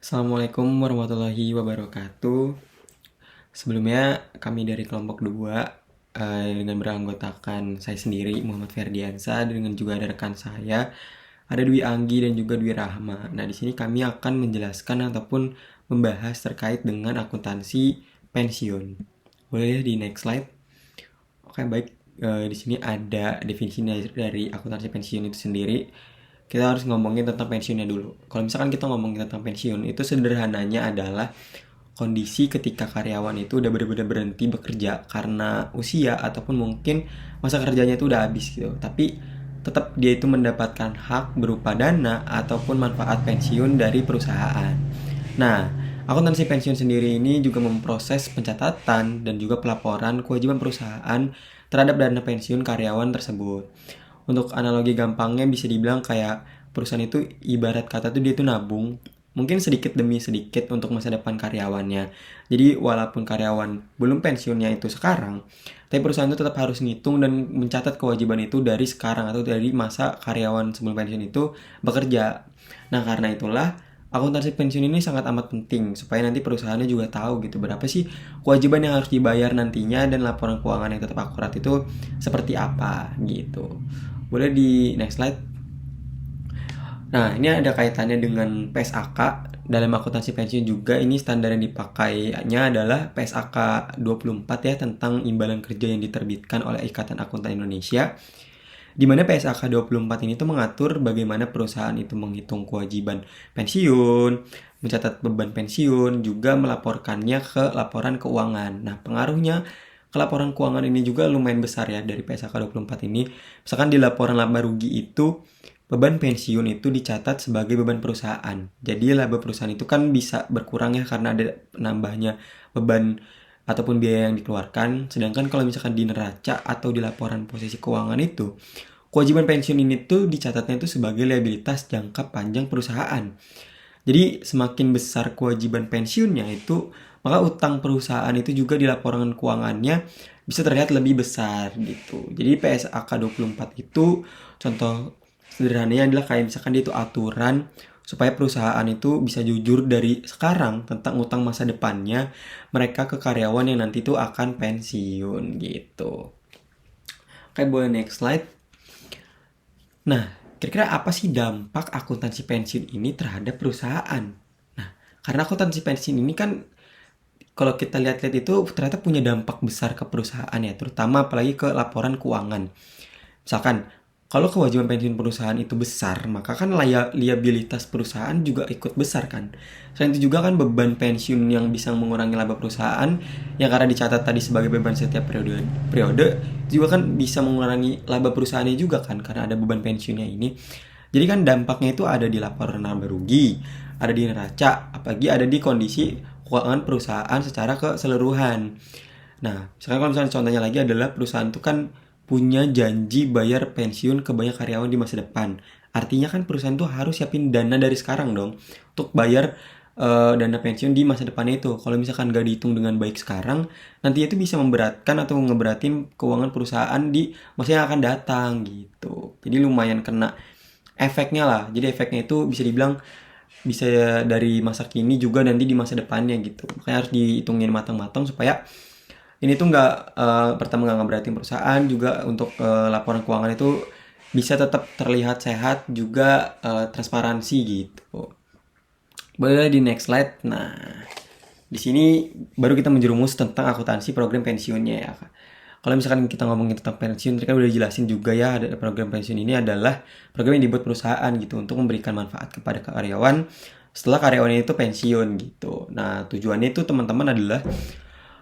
Assalamualaikum warahmatullahi wabarakatuh. Sebelumnya kami dari kelompok 2 dengan beranggotakan saya sendiri Muhammad Ferdiansa dengan juga ada rekan saya ada Dwi Anggi dan juga Dwi Rahma. Nah, di sini kami akan menjelaskan ataupun membahas terkait dengan akuntansi pensiun. Boleh di next slide? Oke, baik. Di sini ada definisi dari akuntansi pensiun itu sendiri. Kita harus ngomongin tentang pensiunnya dulu. Kalau misalkan kita ngomongin tentang pensiun, itu sederhananya adalah kondisi ketika karyawan itu udah benar-benar berhenti bekerja karena usia ataupun mungkin masa kerjanya itu udah habis gitu. Tapi tetap dia itu mendapatkan hak berupa dana ataupun manfaat pensiun dari perusahaan. Nah, akuntansi pensiun sendiri ini juga memproses pencatatan dan juga pelaporan kewajiban perusahaan terhadap dana pensiun karyawan tersebut. Untuk analogi gampangnya bisa dibilang kayak perusahaan itu ibarat kata tuh dia itu nabung mungkin sedikit demi sedikit untuk masa depan karyawannya. Jadi walaupun karyawan belum pensiunnya itu sekarang, tapi perusahaan itu tetap harus ngitung dan mencatat kewajiban itu dari sekarang atau dari masa karyawan sebelum pensiun itu bekerja. Nah, karena itulah akuntansi pensiun ini sangat amat penting supaya nanti perusahaannya juga tahu gitu berapa sih kewajiban yang harus dibayar nantinya dan laporan keuangan yang tetap akurat itu seperti apa gitu. Boleh di next slide. Nah, ini ada kaitannya dengan PSAK. Dalam akuntansi pensiun juga ini standar yang dipakainya adalah PSAK 24 ya tentang imbalan kerja yang diterbitkan oleh Ikatan Akuntan Indonesia. Di mana PSAK 24 ini tuh mengatur bagaimana perusahaan itu menghitung kewajiban pensiun, mencatat beban pensiun, juga melaporkannya ke laporan keuangan. Nah, pengaruhnya ke laporan keuangan ini juga lumayan besar ya dari PSAK 24 ini. Misalkan di laporan laba rugi itu beban pensiun itu dicatat sebagai beban perusahaan. Jadi laba perusahaan itu kan bisa berkurang ya karena ada nambahnya beban ataupun biaya yang dikeluarkan. Sedangkan kalau misalkan di neraca atau di laporan posisi keuangan itu, kewajiban pensiun ini tuh dicatatnya itu sebagai liabilitas jangka panjang perusahaan. Jadi semakin besar kewajiban pensiunnya itu, maka utang perusahaan itu juga di laporan keuangannya bisa terlihat lebih besar gitu. Jadi PSAK 24 itu contoh sederhananya adalah kayak misalkan dia itu aturan supaya perusahaan itu bisa jujur dari sekarang tentang utang masa depannya mereka ke karyawan yang nanti itu akan pensiun gitu. Oke, boleh next slide. Nah, kira-kira apa sih dampak akuntansi pensiun ini terhadap perusahaan? Nah, karena akuntansi pensiun ini kan kalau kita lihat-lihat itu ternyata punya dampak besar ke perusahaan ya, terutama apalagi ke laporan keuangan. Misalkan, kalau kewajiban pensiun perusahaan itu besar, maka kan liabilitas perusahaan juga ikut besar kan. Selain itu juga kan beban pensiun yang bisa mengurangi laba perusahaan, yang karena dicatat tadi sebagai beban setiap periode juga kan bisa mengurangi laba perusahaannya juga kan, karena ada beban pensiunnya ini. Jadi kan dampaknya itu ada di laporan laba rugi, ada di neraca, apalagi ada di kondisi keuangan perusahaan secara keseluruhan. Nah, sekarang kalau misalnya contohnya lagi adalah perusahaan itu kan punya janji bayar pensiun ke banyak karyawan di masa depan. Artinya kan perusahaan itu harus siapin dana dari sekarang dong untuk bayar dana pensiun di masa depannya itu. Kalau misalkan gak dihitung dengan baik sekarang, nanti itu bisa memberatkan atau ngeberatin keuangan perusahaan di masa yang akan datang gitu. Jadi lumayan kena efeknya lah. Jadi efeknya itu bisa dibilang bisa dari masa kini juga nanti di masa depannya gitu. Makanya harus dihitungin matang-matang supaya ini tuh nggak pertama nggak ngeberatin perusahaan juga untuk laporan keuangan itu bisa tetap terlihat sehat juga transparansi gitu. Boleh di next slide. Nah, di sini baru kita menjerumus tentang akuntansi program pensiunnya ya. Kalau misalkan kita ngomongin tentang pensiun, tadi kan udah jelasin juga ya, ada program pensiun ini adalah program yang dibuat perusahaan gitu untuk memberikan manfaat kepada karyawan setelah karyawannya itu pensiun gitu. Nah, tujuannya itu teman-teman adalah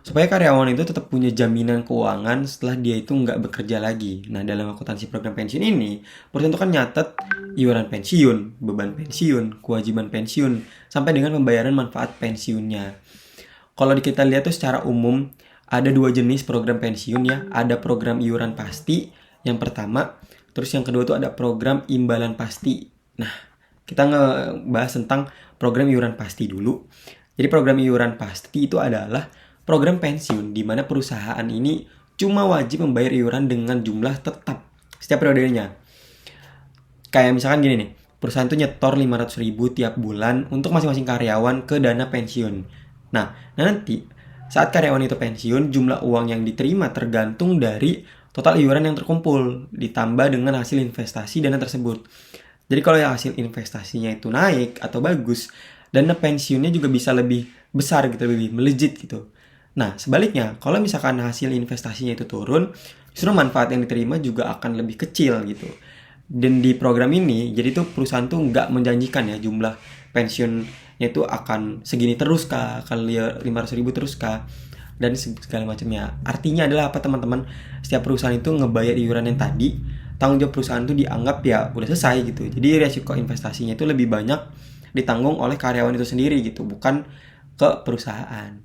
supaya karyawan itu tetap punya jaminan keuangan setelah dia itu nggak bekerja lagi. Nah, dalam akuntansi program pensiun ini, perusahaan itu kan nyatet iuran pensiun, beban pensiun, kewajiban pensiun, sampai dengan pembayaran manfaat pensiunnya. Kalau kita lihat tuh secara umum, ada dua jenis program pensiun ya. Ada program iuran pasti, yang pertama. Terus yang kedua tuh ada program imbalan pasti. Nah, kita ngebahas tentang program iuran pasti dulu. Jadi program iuran pasti itu adalah program pensiun di mana perusahaan ini cuma wajib membayar iuran dengan jumlah tetap setiap periodenya. Kayak misalkan gini nih, perusahaan tuh nyetor 500.000 tiap bulan untuk masing-masing karyawan ke dana pensiun. Nah, nanti saat karyawan itu pensiun, jumlah uang yang diterima tergantung dari total iuran yang terkumpul ditambah dengan hasil investasi dana tersebut. Jadi kalau yang hasil investasinya itu naik atau bagus, dana pensiunnya juga bisa lebih besar gitu, lebih melejit gitu. Nah, sebaliknya, kalau misalkan hasil investasinya itu turun, justru manfaat yang diterima juga akan lebih kecil gitu. Dan di program ini, jadi tuh perusahaan tuh nggak menjanjikan ya jumlah pensiunnya itu akan segini terus kah, akan 500.000 terus kah, dan segala macamnya. Artinya adalah apa teman-teman? Setiap perusahaan itu ngebayar iuran yang tadi, tanggung jawab perusahaan itu dianggap ya udah selesai gitu. Jadi resiko investasinya itu lebih banyak ditanggung oleh karyawan itu sendiri gitu, bukan ke perusahaan.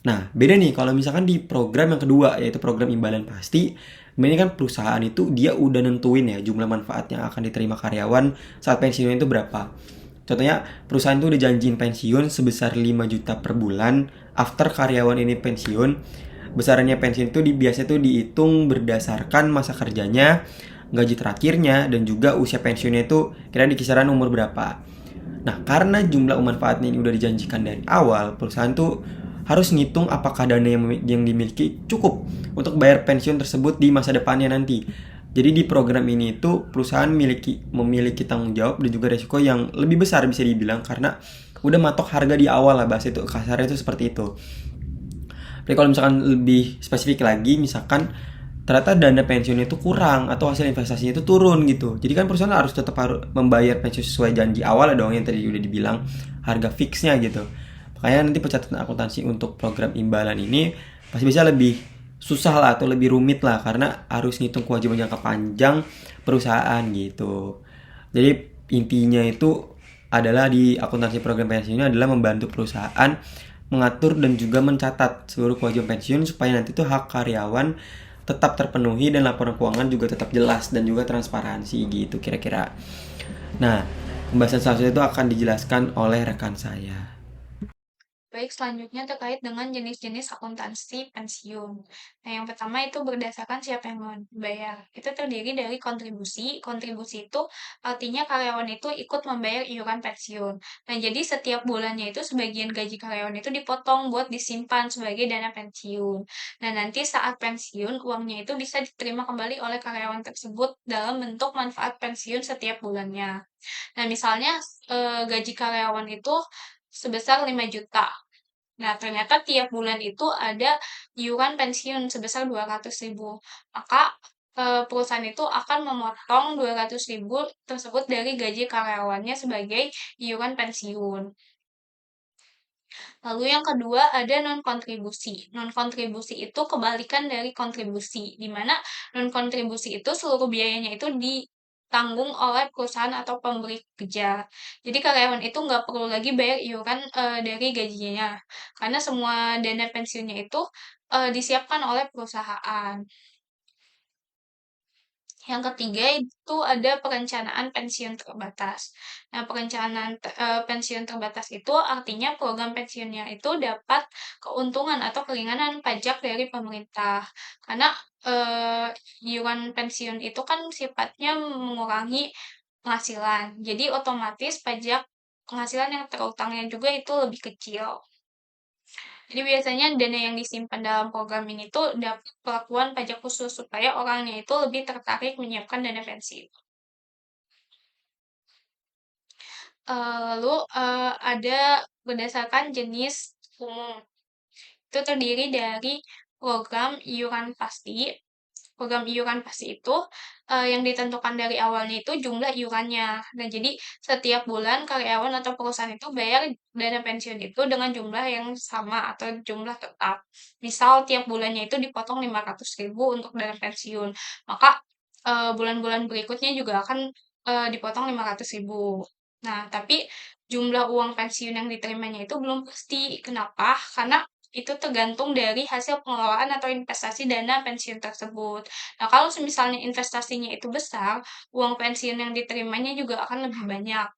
Nah, beda nih kalau misalkan di program yang kedua, yaitu program imbalan pasti. Ini kan perusahaan itu dia udah nentuin ya jumlah manfaat yang akan diterima karyawan saat pensiun itu berapa. Contohnya, perusahaan itu udah janjiin pensiun sebesar 5 juta per bulan after karyawan ini pensiun. Besarannya pensiun itu biasanya tuh dihitung berdasarkan masa kerjanya, gaji terakhirnya, dan juga usia pensiunnya itu kira di kisaran umur berapa. Nah, karena jumlah manfaatnya ini udah dijanjikan dari awal, perusahaan tuh harus ngitung apakah dana yang dimiliki cukup untuk bayar pensiun tersebut di masa depannya nanti. Jadi di program ini itu perusahaan memiliki tanggung jawab dan juga resiko yang lebih besar bisa dibilang karena udah matok harga di awal lah, bahasa itu kasarnya itu seperti itu. Tapi kalau misalkan lebih spesifik lagi, misalkan ternyata dana pensiunnya itu kurang atau hasil investasinya itu turun gitu. Jadi kan perusahaan harus tetap harus membayar pensiun sesuai janji awal dong yang tadi udah dibilang harga fixnya gitu. Makanya nanti pencatatan akuntansi untuk program imbalan ini pasti bisa lebih susah lah atau lebih rumit lah karena harus ngitung kewajiban jangka panjang perusahaan gitu. Jadi intinya itu adalah di akuntansi program pensiun ini adalah membantu perusahaan mengatur dan juga mencatat seluruh kewajiban pensiun supaya nanti tuh hak karyawan tetap terpenuhi dan laporan keuangan juga tetap jelas dan juga transparansi gitu kira-kira. Nah, pembahasan selanjutnya itu akan dijelaskan oleh rekan saya. Baik, selanjutnya terkait dengan jenis-jenis akuntansi pensiun. Nah, yang pertama itu berdasarkan siapa yang membayar. Itu terdiri dari kontribusi. Kontribusi itu artinya karyawan itu ikut membayar iuran pensiun. Nah, jadi setiap bulannya itu sebagian gaji karyawan itu dipotong buat disimpan sebagai dana pensiun. Nah, nanti saat pensiun, uangnya itu bisa diterima kembali oleh karyawan tersebut dalam bentuk manfaat pensiun setiap bulannya. Nah, misalnya gaji karyawan itu sebesar 5 juta. Nah, ternyata tiap bulan itu ada iuran pensiun sebesar 200.000. Maka perusahaan itu akan memotong 200.000 tersebut dari gaji karyawannya sebagai iuran pensiun. Lalu yang kedua ada non-kontribusi. Non-kontribusi itu kebalikan dari kontribusi, di mana non-kontribusi itu seluruh biayanya itu ditanggung oleh perusahaan atau pemberi kerja. Jadi karyawan itu nggak perlu lagi bayar iuran dari gajinya, karena semua dana pensiunnya itu disiapkan oleh perusahaan. Yang ketiga itu ada perencanaan pensiun terbatas. Nah, perencanaan pensiun terbatas itu artinya program pensiunnya itu dapat keuntungan atau keringanan pajak dari pemerintah. Karena eh, iuran pensiun itu kan sifatnya mengurangi penghasilan. Jadi otomatis pajak penghasilan yang terutangnya juga itu lebih kecil. Jadi biasanya dana yang disimpan dalam program ini tuh dapat perlakuan pajak khusus supaya orangnya itu lebih tertarik menyiapkan dana pensi. Lalu ada berdasarkan jenis umum. Itu terdiri dari program iuran pasti. Program iuran pasti itu yang ditentukan dari awalnya itu jumlah iurannya. Nah, jadi setiap bulan karyawan atau perusahaan itu bayar dana pensiun itu dengan jumlah yang sama atau jumlah tetap. Misal tiap bulannya itu dipotong 500.000 untuk dana pensiun. Maka bulan-bulan berikutnya juga akan dipotong 500.000. Nah, tapi jumlah uang pensiun yang diterimanya itu belum pasti. Kenapa? Karena itu tergantung dari hasil pengelolaan atau investasi dana pensiun tersebut. Nah, kalau misalnya investasinya itu besar, uang pensiun yang diterimanya juga akan lebih banyak.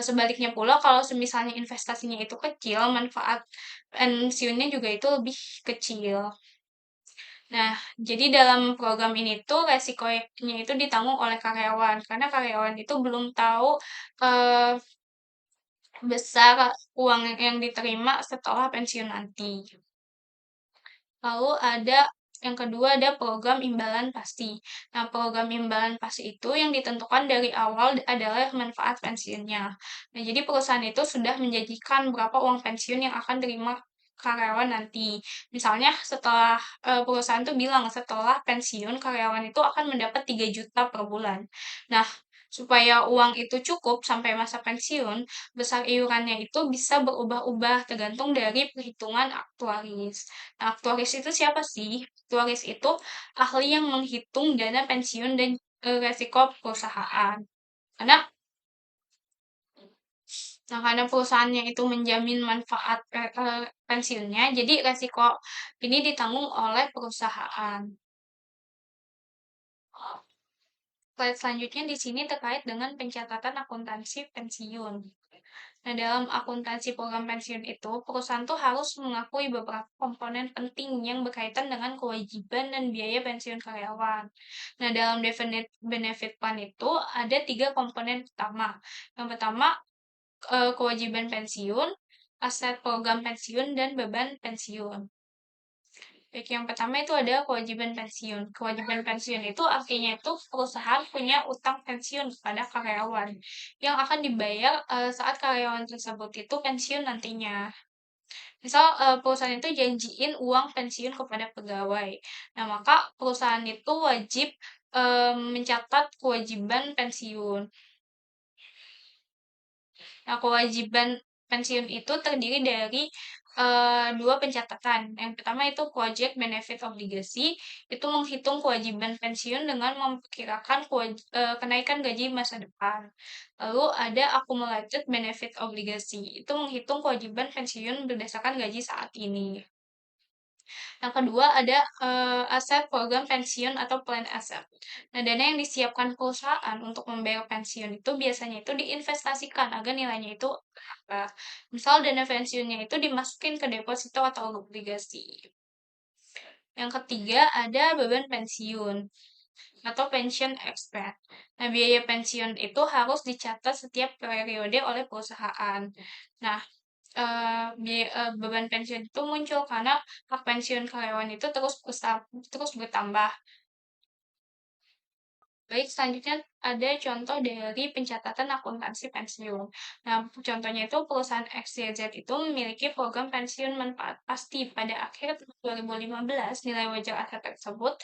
Sebaliknya pula, kalau misalnya investasinya itu kecil, manfaat pensiunnya juga itu lebih kecil. Nah, jadi dalam program ini tuh resikonya itu ditanggung oleh karyawan, karena karyawan itu belum tahu eh, besar uang yang diterima setelah pensiun nanti. Lalu yang kedua ada program imbalan pasti. Nah, program imbalan pasti itu yang ditentukan dari awal adalah manfaat pensiunnya. Nah, jadi perusahaan itu sudah menjanjikan berapa uang pensiun yang akan terima karyawan nanti. Misalnya setelah perusahaan itu bilang setelah pensiun karyawan itu akan mendapat 3 juta per bulan. Nah, supaya uang itu cukup sampai masa pensiun, besar iurannya itu bisa berubah-ubah tergantung dari perhitungan aktuaris. Nah, aktuaris itu siapa sih? Aktuaris itu ahli yang menghitung dana pensiun dan resiko perusahaan. Karena karena perusahaannya itu menjamin manfaat pensiunnya, jadi resiko ini ditanggung oleh perusahaan. Slide selanjutnya di sini terkait dengan pencatatan akuntansi pensiun. Nah, dalam akuntansi program pensiun itu, perusahaan tuh harus mengakui beberapa komponen penting yang berkaitan dengan kewajiban dan biaya pensiun karyawan. Nah, dalam definite benefit plan itu ada 3 komponen utama. Yang pertama, kewajiban pensiun, aset program pensiun, dan beban pensiun. Baik, yang pertama itu ada kewajiban pensiun. Kewajiban pensiun itu artinya itu perusahaan punya utang pensiun kepada karyawan yang akan dibayar saat karyawan tersebut itu pensiun nantinya. Misal perusahaan itu janjiin uang pensiun kepada pegawai. Nah, maka perusahaan itu wajib mencatat kewajiban pensiun. Nah, kewajiban pensiun itu terdiri dari dua pencatatan. Yang pertama itu project benefit obligasi, itu menghitung kewajiban pensiun dengan memperkirakan kenaikan gaji masa depan. Lalu ada accumulated benefit obligasi, itu menghitung kewajiban pensiun berdasarkan gaji saat ini. Yang kedua ada aset program pensiun atau plan asset. Nah, dana yang disiapkan perusahaan untuk membayar pensiun itu biasanya itu diinvestasikan agar nilainya itu misal dana pensiunnya itu dimasukin ke deposito atau obligasi. Yang ketiga ada beban pensiun atau pension expense. Nah, biaya pensiun itu harus dicatat setiap periode oleh perusahaan. Nah, beban pensiun itu muncul karena hak pensiun karyawan itu terus bertambah. Baik, selanjutnya ada contoh dari pencatatan akuntansi pensiun. Nah, contohnya itu perusahaan XYZ itu memiliki program pensiun manfaat pasti pada akhir 2015 nilai wajar aset tersebut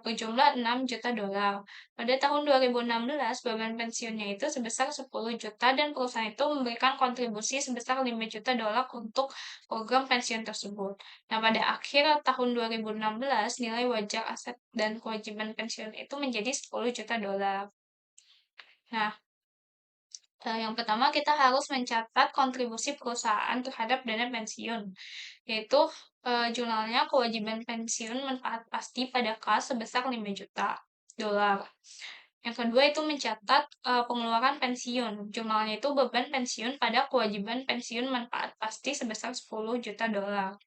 berjumlah 6 juta dolar. Pada tahun 2016 beban pensiunnya itu sebesar 10 juta dan perusahaan itu memberikan kontribusi sebesar 5 juta dolar untuk program pensiun tersebut. Nah, pada akhir tahun 2016, nilai wajar aset dan kewajiban pensiun itu menjadi 10 juta dolar. Nah, yang pertama kita harus mencatat kontribusi perusahaan terhadap dana pensiun, yaitu jurnalnya kewajiban pensiun manfaat pasti pada kas sebesar 5 juta dolar. Yang kedua itu mencatat pengeluaran pensiun. Jurnalnya itu beban pensiun pada kewajiban pensiun manfaat pasti sebesar 10 juta dolar.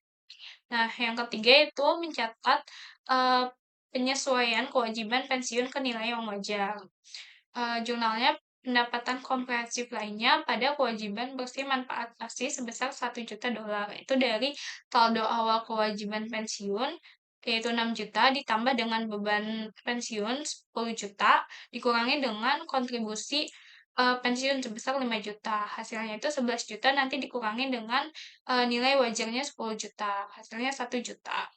Nah, yang ketiga itu mencatat uh, penyesuaian kewajiban pensiun ke nilai yang wajar. Jurnalnya pendapatan komprehensif lainnya pada kewajiban bersih manfaat pasti sebesar 1 juta dolar. Itu dari saldo awal kewajiban pensiun, yaitu 6 juta, ditambah dengan beban pensiun 10 juta, dikurangi dengan kontribusi pensiun sebesar 5 juta. Hasilnya itu 11 juta, nanti dikurangi dengan nilai wajarnya 10 juta. Hasilnya 1 juta.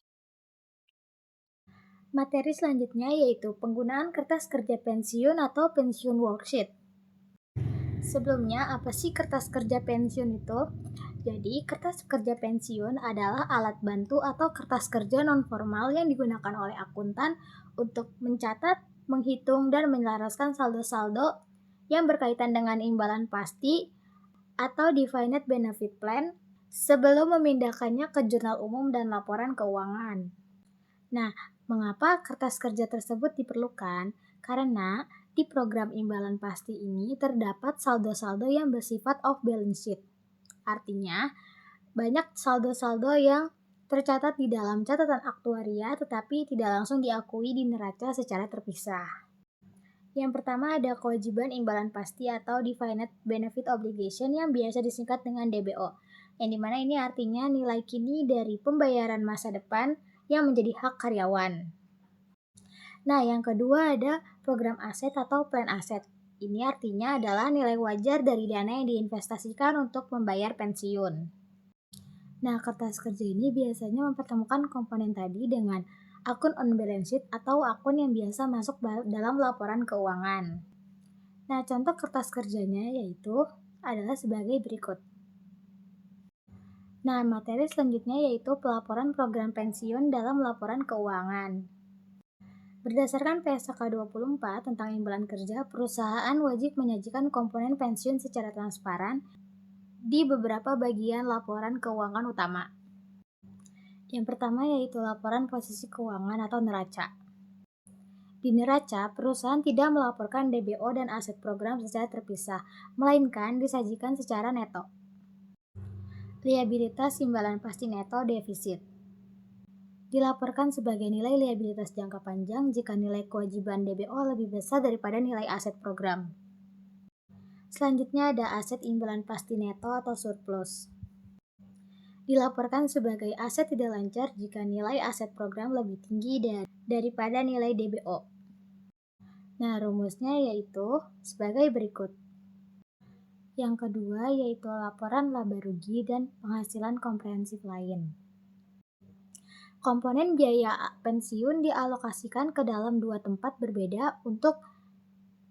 Materi selanjutnya yaitu penggunaan kertas kerja pensiun atau pensiun worksheet. Sebelumnya, apa sih kertas kerja pensiun itu? Jadi, kertas kerja pensiun adalah alat bantu atau kertas kerja non-formal yang digunakan oleh akuntan untuk mencatat, menghitung, dan menyelaraskan saldo-saldo yang berkaitan dengan imbalan pasti atau definite benefit plan sebelum memindahkannya ke jurnal umum dan laporan keuangan. Nah, mengapa kertas kerja tersebut diperlukan? Karena di program imbalan pasti ini terdapat saldo-saldo yang bersifat off balance sheet. Artinya, banyak saldo-saldo yang tercatat di dalam catatan aktuaria tetapi tidak langsung diakui di neraca secara terpisah. Yang pertama ada kewajiban imbalan pasti atau Defined Benefit Obligation yang biasa disingkat dengan DBO, yang dimana ini artinya nilai kini dari pembayaran masa depan yang menjadi hak karyawan. Nah, yang kedua ada program aset atau plan aset. Ini artinya adalah nilai wajar dari dana yang diinvestasikan untuk membayar pensiun. Nah, kertas kerja ini biasanya mempertemukan komponen tadi dengan akun on balance sheet atau akun yang biasa masuk dalam laporan keuangan. Nah, contoh kertas kerjanya yaitu adalah sebagai berikut. Nah, materi selanjutnya yaitu pelaporan program pensiun dalam laporan keuangan. Berdasarkan PSK 24 tentang imbalan kerja, perusahaan wajib menyajikan komponen pensiun secara transparan di beberapa bagian laporan keuangan utama. Yang pertama yaitu laporan posisi keuangan atau neraca. Di neraca, perusahaan tidak melaporkan DBO dan aset program secara terpisah, melainkan disajikan secara neto. Liabilitas imbalan pasti neto defisit dilaporkan sebagai nilai liabilitas jangka panjang jika nilai kewajiban DBO lebih besar daripada nilai aset program. Selanjutnya ada aset imbalan pasti neto atau surplus. Dilaporkan sebagai aset tidak lancar jika nilai aset program lebih tinggi daripada nilai DBO. Nah, rumusnya yaitu sebagai berikut. Yang kedua yaitu laporan laba rugi dan penghasilan komprehensif lain. Komponen biaya pensiun dialokasikan ke dalam dua tempat berbeda untuk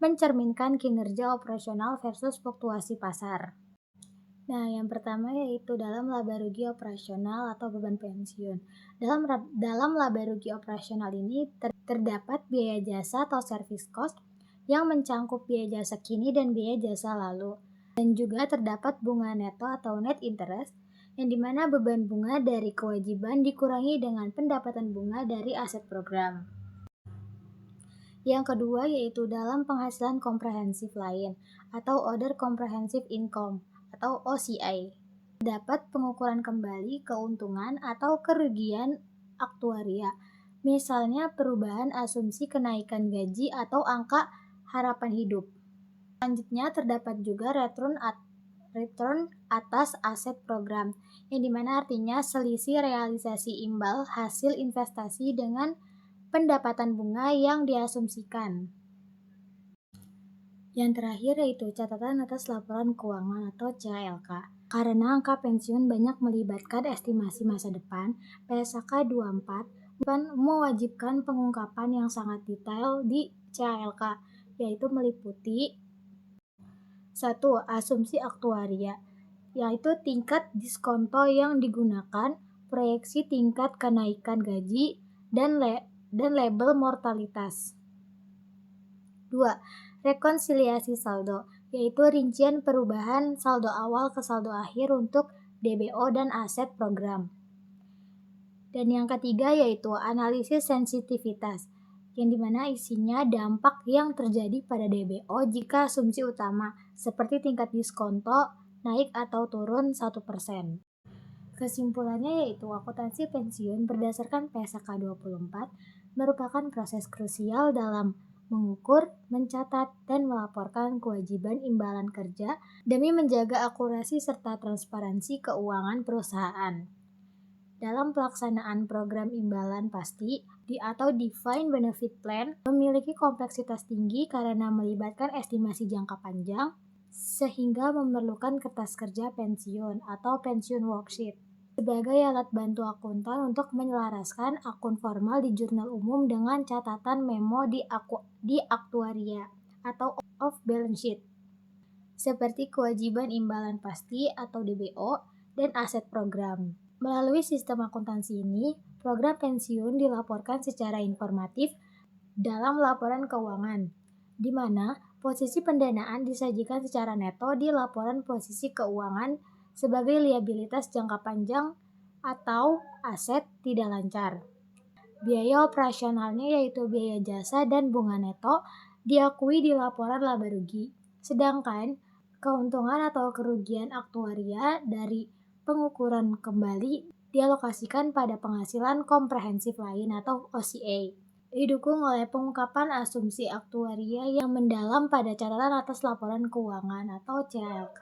mencerminkan kinerja operasional versus fluktuasi pasar. Nah, yang pertama yaitu dalam laba rugi operasional atau beban pensiun. Dalam laba rugi operasional ini terdapat biaya jasa atau service cost yang mencangkup biaya jasa kini dan biaya jasa lalu. Dan juga terdapat bunga neto atau net interest, yang dimana beban bunga dari kewajiban dikurangi dengan pendapatan bunga dari aset program. Yang kedua yaitu dalam penghasilan komprehensif lain atau Other Comprehensive Income atau OCI. Dapat pengukuran kembali keuntungan atau kerugian aktuaria, misalnya perubahan asumsi kenaikan gaji atau angka harapan hidup. Selanjutnya terdapat juga return atas aset program, yang dimana artinya selisih realisasi imbal hasil investasi dengan pendapatan bunga yang diasumsikan. Yang terakhir yaitu catatan atas laporan keuangan atau CALK. Karena angka pensiun banyak melibatkan estimasi masa depan, PSK 24 mewajibkan pengungkapan yang sangat detail di CALK, yaitu meliputi 1. Asumsi aktuaria, yaitu tingkat diskonto yang digunakan, proyeksi tingkat kenaikan gaji, dan label mortalitas. 2. Rekonsiliasi saldo, yaitu rincian perubahan saldo awal ke saldo akhir untuk DBO dan aset program. Dan yang ketiga yaitu analisis sensitivitas, yang dimana isinya dampak yang terjadi pada DBO jika asumsi utama, seperti tingkat diskonto naik atau turun 1%. Kesimpulannya yaitu akuntansi pensiun berdasarkan PSK 24 merupakan proses krusial dalam mengukur, mencatat, dan melaporkan kewajiban imbalan kerja demi menjaga akurasi serta transparansi keuangan perusahaan. Dalam pelaksanaan program imbalan pasti atau Defined Benefit Plan memiliki kompleksitas tinggi karena melibatkan estimasi jangka panjang sehingga memerlukan kertas kerja pensiun atau pensiun worksheet sebagai alat bantu akuntan untuk menyelaraskan akun formal di jurnal umum dengan catatan memo di aktuaria atau off balance sheet seperti kewajiban imbalan pasti atau DBO dan aset program. Melalui sistem akuntansi ini, program pensiun dilaporkan secara informatif dalam laporan keuangan, di mana posisi pendanaan disajikan secara neto di laporan posisi keuangan sebagai liabilitas jangka panjang atau aset tidak lancar. Biaya operasionalnya yaitu biaya jasa dan bunga neto diakui di laporan laba rugi, sedangkan keuntungan atau kerugian aktuaria dari pengukuran kembali dialokasikan pada penghasilan komprehensif lain atau OCA. Didukung oleh pengungkapan asumsi aktuaria yang mendalam pada catatan atas laporan keuangan atau CALK.